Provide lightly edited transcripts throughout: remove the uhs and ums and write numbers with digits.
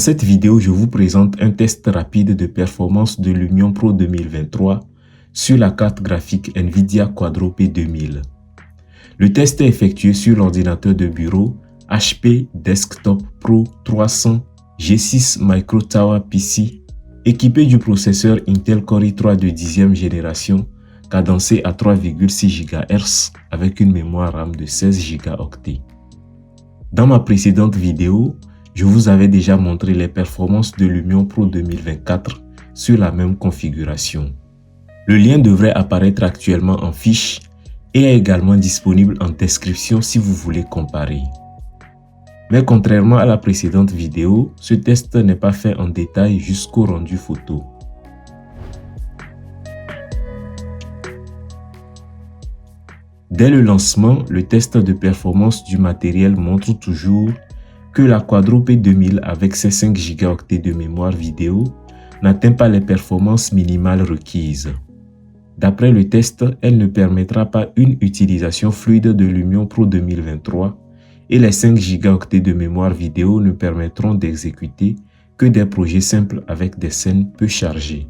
cette vidéo, je vous présente un test rapide de performance de Lumion Pro 2023 sur la carte graphique NVIDIA Quadro P2000. Le test est effectué sur l'ordinateur de bureau HP Desktop Pro 300 G6 Micro Tower PC équipé du processeur Intel Core i3 de 10e génération cadencé à 3,6 GHz avec une mémoire RAM de 16 Go. Dans ma précédente vidéo, je vous avais déjà montré les performances de Lumion Pro 2024 sur la même configuration. Le lien devrait apparaître actuellement en fiche et est également disponible en description si vous voulez comparer. Mais contrairement à la précédente vidéo, ce test n'est pas fait en détail jusqu'au rendu photo. Dès le lancement, le test de performance du matériel montre toujours que la Quadro P2000 avec ses 5 Go de mémoire vidéo n'atteint pas les performances minimales requises. D'après le test, elle ne permettra pas une utilisation fluide de Lumion Pro 2023 et les 5 Go de mémoire vidéo ne permettront d'exécuter que des projets simples avec des scènes peu chargées.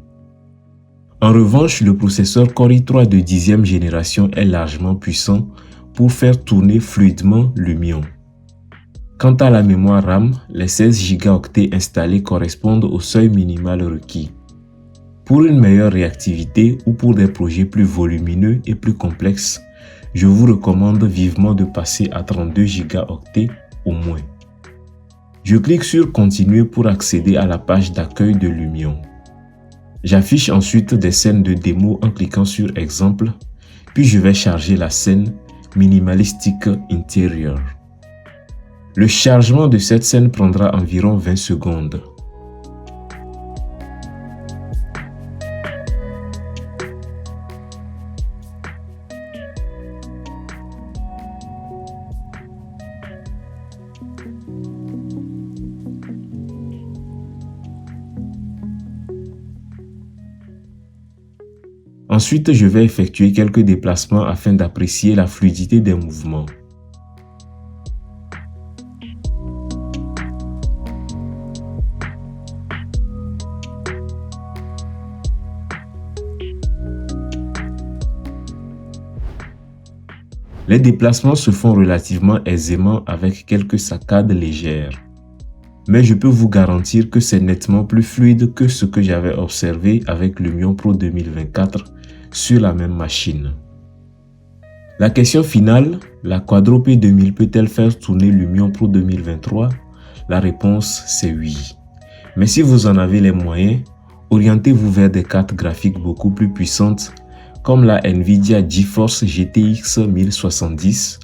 En revanche, le processeur Core i3 de 10e génération est largement puissant pour faire tourner fluidement Lumion. Quant à la mémoire RAM, les 16 Go installés correspondent au seuil minimal requis. Pour une meilleure réactivité ou pour des projets plus volumineux et plus complexes, je vous recommande vivement de passer à 32 Go au moins. Je clique sur Continuer pour accéder à la page d'accueil de Lumion. J'affiche ensuite des scènes de démo en cliquant sur Exemple, puis je vais charger la scène Minimalistic Interior. Le chargement de cette scène prendra environ 20 secondes. Ensuite, je vais effectuer quelques déplacements afin d'apprécier la fluidité des mouvements. Les déplacements se font relativement aisément avec quelques saccades légères. Mais je peux vous garantir que c'est nettement plus fluide que ce que j'avais observé avec Lumion Pro 2024 sur la même machine. La question finale, la Quadro P2000 peut-elle faire tourner Lumion Pro 2023? La réponse c'est oui. Mais si vous en avez les moyens, orientez-vous vers des cartes graphiques beaucoup plus puissantes comme la NVIDIA GeForce GTX 1070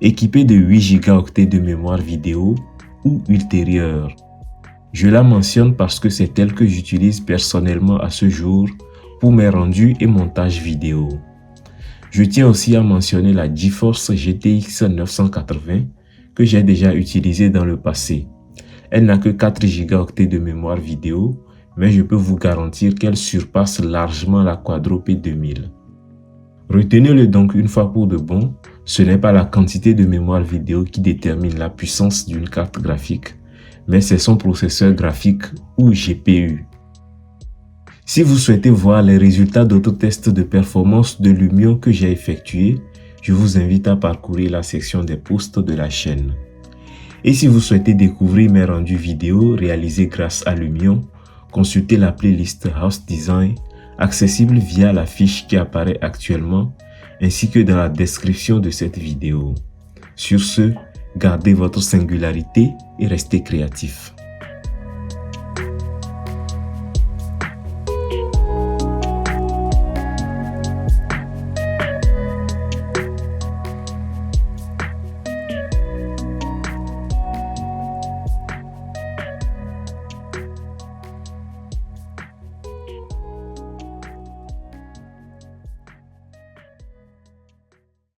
équipée de 8 Go de mémoire vidéo ou ultérieure. Je la mentionne parce que c'est elle que j'utilise personnellement à ce jour pour mes rendus et montages vidéo. Je tiens aussi à mentionner la GeForce GTX 980 que j'ai déjà utilisée dans le passé. Elle n'a que 4 Go de mémoire vidéo, mais je peux vous garantir qu'elle surpasse largement la Quadro P2000. Retenez-le donc une fois pour de bon, ce n'est pas la quantité de mémoire vidéo qui détermine la puissance d'une carte graphique, mais c'est son processeur graphique ou GPU. Si vous souhaitez voir les résultats d'autres tests de performance de Lumion que j'ai effectués, je vous invite à parcourir la section des posts de la chaîne. Et si vous souhaitez découvrir mes rendus vidéo réalisés grâce à Lumion, consultez la playlist House Design accessible via la fiche qui apparaît actuellement ainsi que dans la description de cette vidéo. Sur ce, gardez votre singularité et restez créatif.